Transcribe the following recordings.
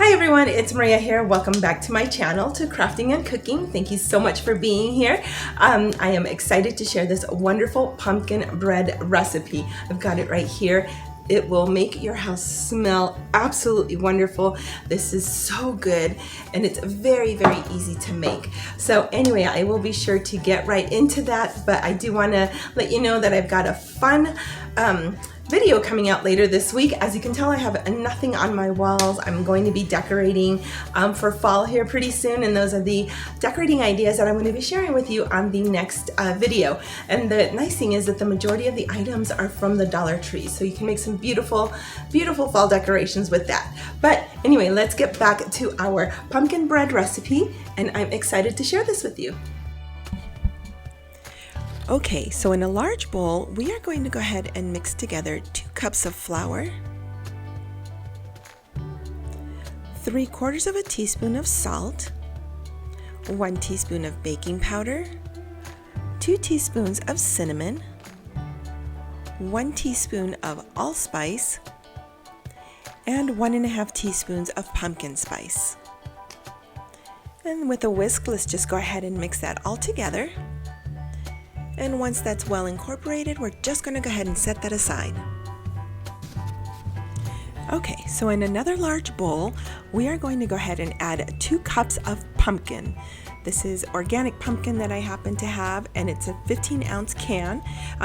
Hi everyone, it's Maria here. Welcome back to my channel, to Crafting and Cooking. Thank you so much for being here. I am excited to share this wonderful pumpkin bread recipe. I've got it right here. It will make your house smell absolutely wonderful. This is so good and it's very, very easy to make. So anyway, I will be sure to get right into that, but I do want to let you know that I've got a fun video coming out later this week. As you can tell, I have nothing on my walls. I'm going to be decorating for fall here pretty soon, and those are the decorating ideas that I'm going to be sharing with you on the next video. And the nice thing is that the majority of the items are from the Dollar Tree, so you can make some beautiful, beautiful fall decorations with that. But anyway, let's get back to our pumpkin bread recipe, and I'm excited to share this with you. Okay, so in a large bowl, we are going to go ahead and mix together 2 cups of flour, 3/4 of a teaspoon of salt, 1 teaspoon of baking powder, 2 teaspoons of cinnamon, 1 teaspoon of allspice, and 1.5 teaspoons of pumpkin spice. And with a whisk, let's just go ahead and mix that all together. And once that's well incorporated, we're just going to go ahead and set that aside. Okay, so in another large bowl, we are going to go ahead and add 2 cups of pumpkin. This is organic pumpkin that I happen to have, and it's a 15-ounce can.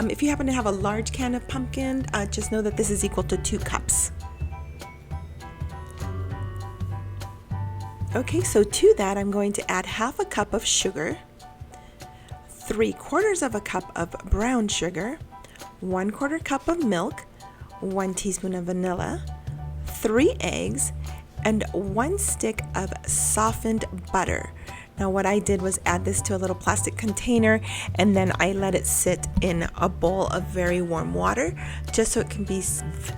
If you happen to have a large can of pumpkin, just know that this is equal to 2 cups. Okay, so to that, I'm going to add 1/2 cup of sugar, 3/4 of a cup of brown sugar, 1/4 cup of milk, 1 teaspoon of vanilla, 3 eggs, and 1 stick of softened butter. Now what I did was add this to a little plastic container, and then I let it sit in a bowl of very warm water just so it can be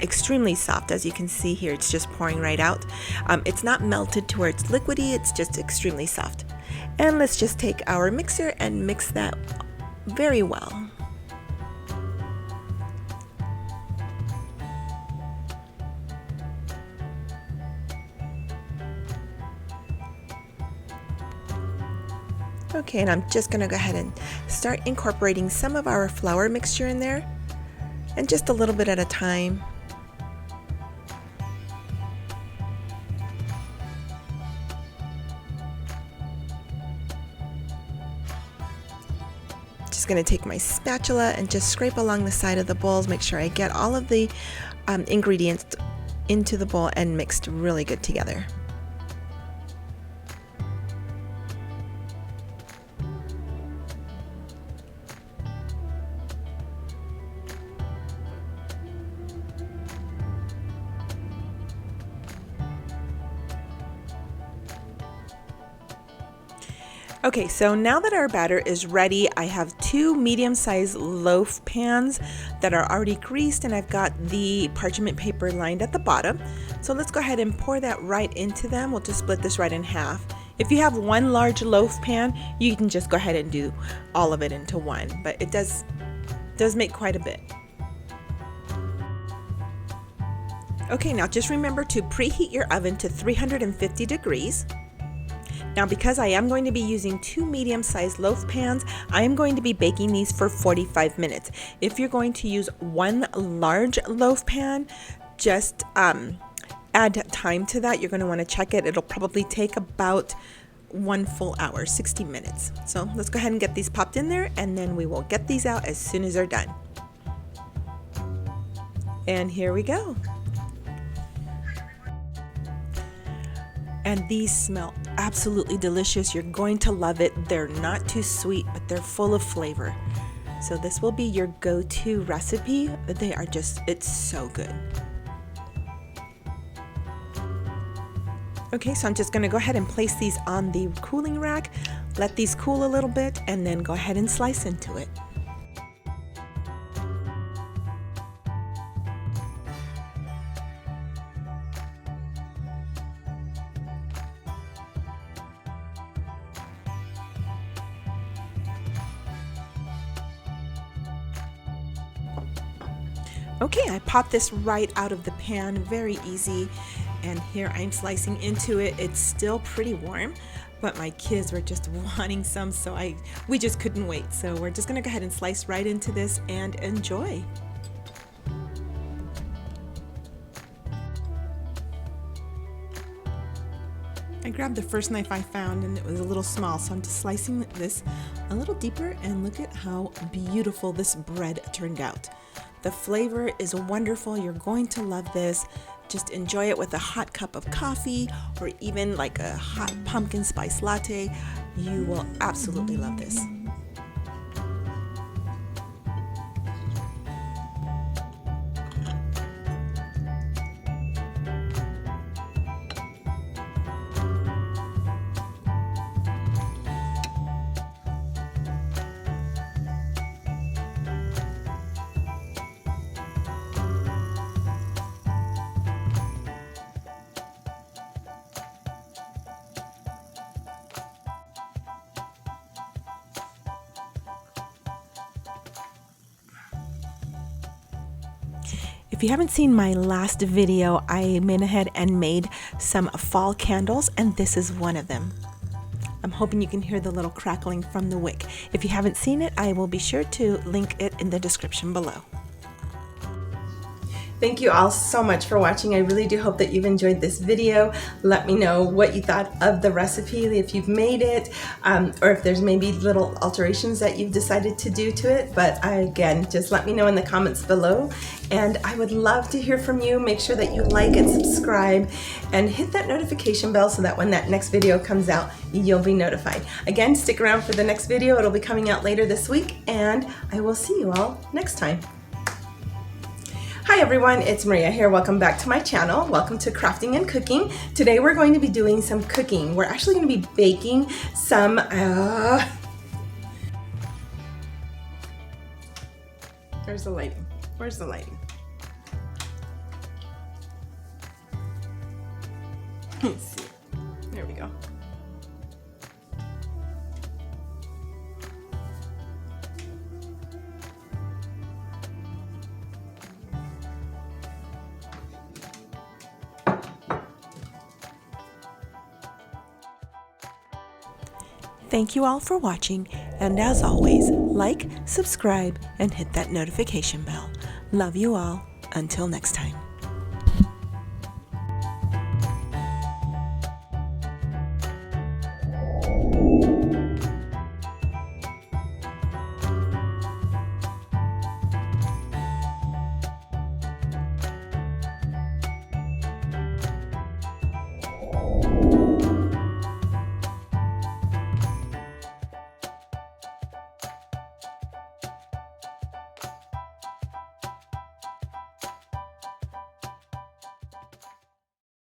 extremely soft. As you can see here, it's just pouring right out. It's not melted to where it's liquidy, it's just extremely soft. And let's just take our mixer and mix that very well. Okay, and I'm just going to go ahead and start incorporating some of our flour mixture in there, and just a little bit at a time. Just going to take my spatula and just scrape along the side of the bowls, make sure I get all of the ingredients into the bowl and mixed really good together. Okay, so now that our batter is ready, I have 2 medium-sized loaf pans that are already greased, and I've got the parchment paper lined at the bottom. So let's go ahead and pour that right into them. We'll just split this right in half. If you have 1 large loaf pan, you can just go ahead and do all of it into one, but it does make quite a bit. Okay, now just remember to preheat your oven to 350 degrees. Now, because I am going to be using 2 medium-sized loaf pans, I am going to be baking these for 45 minutes. If you're going to use 1 large loaf pan, just add time to that. You're going to want to check it. It'll probably take about 1 full hour, 60 minutes. So let's go ahead and get these popped in there, and then we will get these out as soon as they're done. And here we go. And these smell absolutely delicious. You're going to love it. They're not too sweet, but they're full of flavor. So this will be your go-to recipe. They are just, it's so good. Okay, so I'm just going to go ahead and place these on the cooling rack, let these cool a little bit, and then go ahead and slice into it. Okay, I popped this right out of the pan, very easy. And here I'm slicing into it. It's still pretty warm, but my kids were just wanting some, so we just couldn't wait. So we're just gonna go ahead and slice right into this and enjoy. I grabbed the first knife I found and it was a little small, so I'm just slicing this a little deeper, and look at how beautiful this bread turned out. The flavor is wonderful. You're going to love this. Just enjoy it with a hot cup of coffee or even like a hot pumpkin spice latte. You will absolutely love this. If you haven't seen my last video, I went ahead and made some fall candles, and this is one of them. I'm hoping you can hear the little crackling from the wick. If you haven't seen it, I will be sure to link it in the description below. Thank you all so much for watching. I really do hope that you've enjoyed this video. Let me know what you thought of the recipe, if you've made it, or if there's maybe little alterations that you've decided to do to it. But again, just let me know in the comments below. And I would love to hear from you. Make sure that you like and subscribe and hit that notification bell so that when that next video comes out, you'll be notified. Again, stick around for the next video. It'll be coming out later this week, and I will see you all next time. Hi everyone, it's Maria here. Welcome back to my channel. Welcome to Crafting and Cooking. Today we're going to be doing some cooking. We're actually going to be baking some Where's the lighting? Where's the lighting? Let's see. There we go. Thank you all for watching, and as always, like, subscribe, and hit that notification bell. Love you all. Until next time.